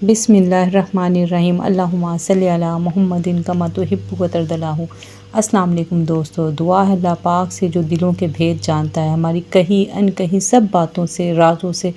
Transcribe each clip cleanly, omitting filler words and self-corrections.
बिस्मिल्लाहिर्रहमानिर्रहीम अल्लाहुम्मा सल्लि अला मुहम्मदिन कमा तुहिब्बु व तर्दलाहु। अस्सलाम वालेकुम दोस्तों, दुआ है अल्लाह पाक से जो दिलों के भेद जानता है, हमारी कहीं अनकहीं सब बातों से राज़ों से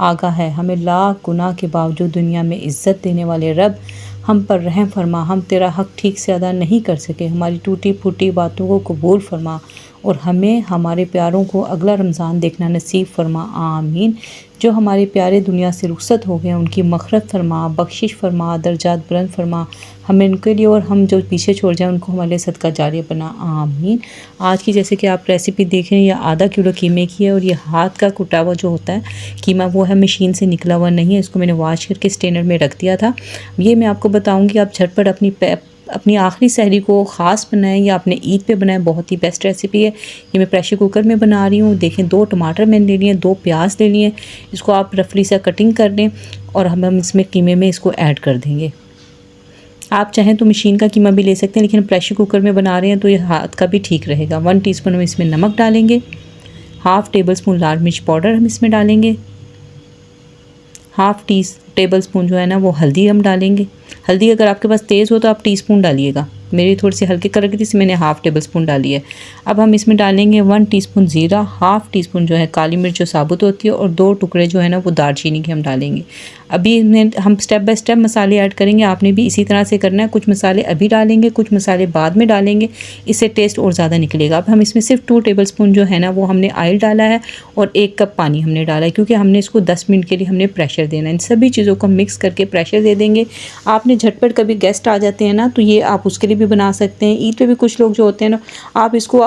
आगाह है। हमें लाख गुनाह के बावजूद दुनिया में इज़्ज़त देने वाले रब हम पर रहम फरमा। हम तेरा हक़ ठीक से अदा नहीं कर सके, हमारी टूटी फूटी बातों को कबूल फरमा और हमें हमारे प्यारों को अगला रमज़ान देखना नसीब फरमा, आमीन। जो हमारे प्यारे दुनिया से रुखसत हो गए उनकी मग़फ़िरत फरमा, बख्शिश फरमा, दर्जात बुलंद फरमा हमें उनके लिए, और हम जो पीछे छोड़ जाएँ उनको हमारे लिए सदका जारिया बना, आमीन। आज की जैसे कि आप रेसिपी देख रहे हैं, यह आधा किलो कीमे की है और ये हाथ का कुटा हुआ जो होता है कीमा वो है, मशीन से निकला हुआ नहीं है। इसको मैंने वॉश करके स्ट्रेनर में रख दिया था। ये मैं आपको बताऊँगी, आप झटपट अपनी आखिरी सहरी को ख़ास बनाएं या अपने ईद पे बनाएं, बहुत ही बेस्ट रेसिपी है। ये मैं प्रेशर कुकर में बना रही हूँ। देखें, 2 टमाटर मैंने ले लिए, 2 प्याज ले लिए। इसको आप रफली सा कटिंग कर लें और हम इसमें कीमे में इसको ऐड कर देंगे। आप चाहें तो मशीन का कीमा भी ले सकते हैं, लेकिन प्रेशर कुकर में बना रहे हैं तो ये हाथ का भी ठीक रहेगा। 1 टीस्पून हम इसमें नमक डालेंगे, हाफ़ टेबल स्पून लाल मिर्च पाउडर हम इसमें डालेंगे, हाफ़ टेबल स्पून जो है ना वो हल्दी हम डालेंगे। हल्दी अगर आपके पास तेज़ हो तो आप टीस्पून डालिएगा, मेरी थोड़ी सी हल्के कलर की थी इसलिए मैंने हाफ़ टेबल स्पून डाली है। अब हम इसमें डालेंगे 1 टीस्पून ज़ीरा, हाफ़ टीस्पून जो है काली मिर्च जो साबुत होती है, और 2 टुकड़े जो है ना वो दालचीनी के हम डालेंगे। अभी हम स्टेप बाय स्टेप मसाले ऐड करेंगे, आपने भी इसी तरह से करना है। कुछ मसाले अभी डालेंगे, कुछ मसाले बाद में डालेंगे, इससे टेस्ट और ज़्यादा निकलेगा। अब हम इसमें सिर्फ 2 टेबल स्पून जो है ना वो हमने ऑयल डाला है और 1 कप पानी हमने डाला है, क्योंकि हमने इसको 10 मिनट के लिए हमने प्रेशर देना है। इन सभी चीज़ों को मिक्स करके प्रेशर दे देंगे। आपने झटपट कभी गेस्ट आ जाते हैं ना तो ये आप उसके लिए भी बना सकते हैं। ईद पे भी कुछ लोग जो होते हैं ना, आप इसको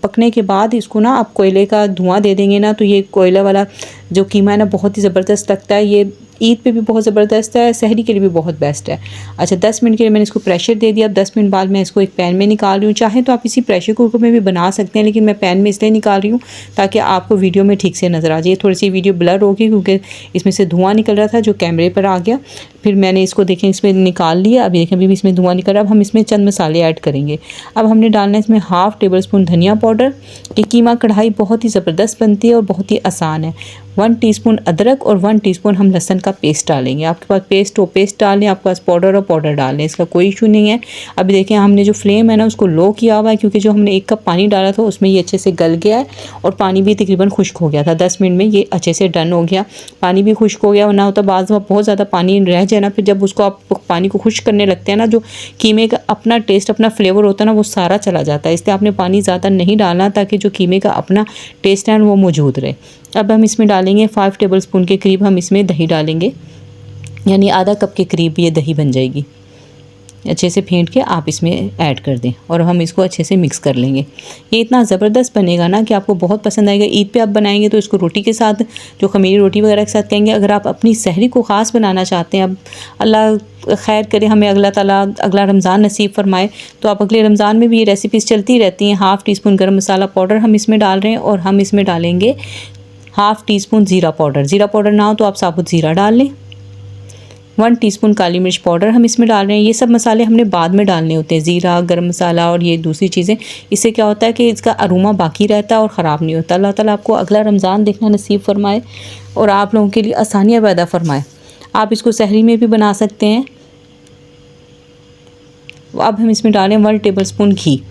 पकने के बाद इसको ना आप कोयले का धुआं दे देंगे ना, तो ये कोयला वाला जो कीमा है ना बहुत ही ज़बरदस्त लगता है। ये ईद पे भी बहुत ज़बरदस्त है, सहरी के लिए भी बहुत बेस्ट है। अच्छा, 10 मिनट के लिए मैंने इसको प्रेशर दे दिया। अब 10 मिनट बाद मैं इसको एक पैन में निकाल रही हूँ। चाहे तो आप इसी प्रेशर कुकर में भी बना सकते हैं, लेकिन मैं पैन में इसलिए निकाल रही हूँ ताकि आपको वीडियो में ठीक से नज़र आ जाए। थोड़ी सी वीडियो ब्लर होगी क्योंकि इसमें से धुआं निकल रहा था जो कैमरे पर आ गया। फिर मैंने इसको देखें इसमें निकाल लिया। अभी देखें अभी भी इसमें धुआं निकल रहा है। अब हम इसमें चंद मसाले ऐड करेंगे। अब हमने डालना है इसमें हाफ़ टेबल स्पून धनिया पाउडर। ये कीमा कढ़ाई बहुत ही ज़बरदस्त बनती है और बहुत ही आसान है। 1 टीस्पून अदरक और 1 टीस्पून हम लहसुन का पेस्ट डालेंगे। आपके पास पेस्ट हो पेस्ट डाल लें, आपके पास पाउडर हो पाउडर डाल लें, इसका कोई इशू नहीं है। अभी देखें हमने जो फ्लेम है ना उसको लो किया हुआ है, क्योंकि जो हमने 1 कप पानी डाला था उसमें ये अच्छे से गल गया है और पानी भी तकरीबन खुश्क हो गया था। 10 मिनट में ये अच्छे से डन हो गया, पानी भी खुश्क हो गया। वरना होता बाज़ बहुत ज़्यादा पानी रह जाए ना, फिर जब उसको आप पानी को खुश्क करने लगते हैं ना, जो कीमे का अपना टेस्ट अपना फ्लेवर होता है ना वो सारा चला जाता है। इसलिए आपने पानी ज़्यादा नहीं डालना ताकि जो कीमे का अपना टेस्ट है वो मौजूद रहे। अब हम इसमें डालेंगे 5 टेबल स्पून के करीब हम इसमें दही डालेंगे, यानी आधा कप के करीब ये दही बन जाएगी। अच्छे से फेंट के आप इसमें ऐड कर दें और हम इसको अच्छे से मिक्स कर लेंगे। ये इतना ज़बरदस्त बनेगा ना कि आपको बहुत पसंद आएगा। ईद पे आप बनाएंगे तो इसको रोटी के साथ, जो खमीरी रोटी वगैरह के साथ कहेंगे। अगर आप अपनी सहरी को ख़ास बनाना चाहते हैं, अब अल्लाह खैर करे, हमें अगला रमज़ान नसीब फरमाए, तो आप अगले रमज़ान में भी ये रेसिपीज़ चलती रहती हैं। हाफ़ टीस्पून गरम मसाला पाउडर हम इसमें डाल रहे हैं और हम इसमें डालेंगे हाफ़ टीस्पून ज़ीरा पाउडर। ज़ीरा पाउडर ना हो तो आप साबुत ज़ीरा डाल लें। 1 टीस्पून काली मिर्च पाउडर हम इसमें डाल रहे हैं। ये सब मसाले हमने बाद में डालने होते हैं, ज़ीरा, गरम मसाला और ये दूसरी चीज़ें। इससे क्या होता है कि इसका अरोमा बाकी रहता है और ख़राब नहीं होता। अल्लाह ताला आपको अगला रमज़ान देखना नसीब फरमाए और आप लोगों के लिए आसानियाँ पैदा फरमाए। आप इसको सहरी में भी बना सकते हैं। अब हम इसमें डालें 1 टेबल स्पून घी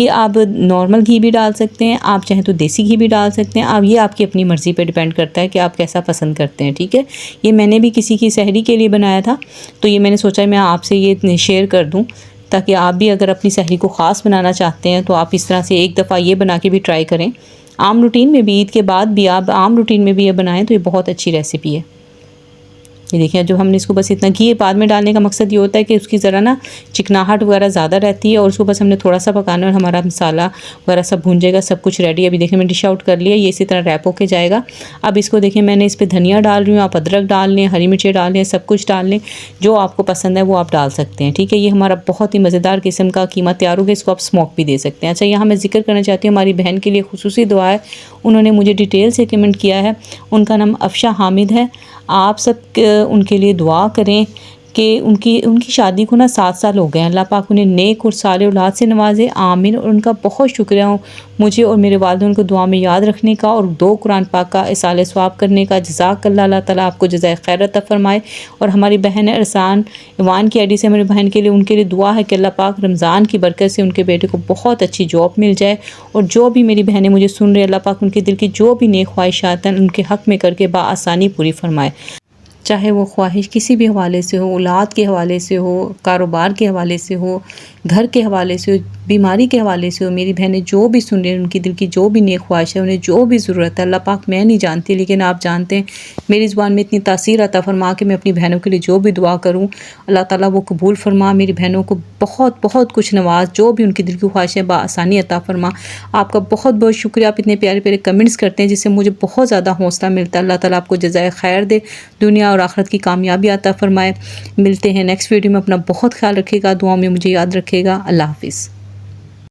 आप नॉर्मल घी भी डाल सकते हैं, आप चाहें तो देसी घी भी डाल सकते हैं। आप ये आपकी अपनी मर्ज़ी पे डिपेंड करता है कि आप कैसा पसंद करते हैं, ठीक है। ये मैंने भी किसी की सहरी के लिए बनाया था, तो ये मैंने सोचा मैं आपसे ये शेयर कर दूं ताकि आप भी अगर अपनी सहरी को ख़ास बनाना चाहते हैं तो आप इस तरह से एक दफ़ा ये बना के भी ट्राई करें। आम रूटीन में भी, ईद के बाद भी आप आम रूटीन में भी ये बनाएँ तो ये बहुत अच्छी रेसिपी है। ये देखिए, जो हमने इसको बस इतना घी बाद में डालने का मकसद ये होता है कि उसकी ज़रा ना चिकनाहट वगैरह ज़्यादा रहती है और उसको बस हमने थोड़ा सा पकाना और हमारा मसाला वगैरह सब भून जाएगा, सब कुछ रेडी। अभी देखिए मैं डिश आउट कर लिया, ये इसी तरह रैप होके जाएगा। अब इसको देखिए मैंने इस पर धनिया डाल रही हूँ, आप अदरक डाल लें, हरी मिर्चें डाल लें, सब कुछ डाल लें, जो आपको पसंद है वो आप डाल सकते हैं, ठीक है। ये हमारा बहुत ही मज़ेदार किस्म का कीमा तैयार हो गया। इसको आप स्मोक भी दे सकते हैं। अच्छा, यहाँ मैं जिक्र करना चाहती हूँ हमारी बहन के लिए खुसूसी दुआ है। उन्होंने मुझे डिटेल से कमेंट किया है, उनका नाम अफशा हामिद है। आप सब उनके लिए दुआ करें कि उनकी उनकी शादी को ना 7 साल हो गए हैं। अल्लाह पाक उन्हें नेक और साले औलाद से नवाज़े, आमीन। और उनका बहुत शुक्रिया हो मुझे और मेरे वालिदैन को दुआ में याद रखने का और 2 कुरान पाक का इसाले सवाब करने का। जज़ाकल्लाह, अल्लाह ताला आपको जज़ाए खैर अता फ़रमाए। और हमारी बहन है अरसान ईवान की आईडी से हमारी बहन के लिए, उनके लिए दुआ है कि अल्लाह पाक रमज़ान की बरकत से उनके बेटे को बहुत अच्छी जॉब मिल जाए। और जो भी मेरी बहनें मुझे सुन रहे, अल्लाह पाक उनके दिल की जो भी नेक ख्वाहिशात हैं उनके हक़ में करके बआसानी पूरी फ़रमाए। चाहे वो ख्वाहिश किसी भी हवाले से हो, औलाद के हवाले से हो, कारोबार के हवाले से हो, घर के हवाले से हो, बीमारी के हवाले से हो, मेरी बहनें जो भी सुन रही हैं, उनकी दिल की जो भी नेक ख्वाहिश है, उन्हें जो भी ज़रूरत है, अल्लाह पाक मैं नहीं जानती लेकिन आप जानते हैं। मेरी ज़ुबान में इतनी तासीर अता फ़रमा के मैं अपनी बहनों के लिए जो भी दुआ करूँ, अल्लाह ताला वो कबूल फ़रमा। मेरी बहनों को बहुत बहुत कुछ नवाज़, जो भी उनकी दिल की ख्वाहिश है बआसानी अता फ़रमा। आपका बहुत बहुत शुक्रिया, आप इतने प्यारे प्यारे कमेंट्स करते हैं जिससे मुझे बहुत ज़्यादा हौसला मिलता है। अल्लाह ताला आपको जज़ाए खैर दे, दुनिया और आखिरत की कामयाबी अता फ़रमाए। मिलते हैं नेक्स्ट वीडियो में। अपना बहुत ख्याल रखिएगा, दुआ में मुझे याद रखिएगा। अल्लाह हाफ़िज़।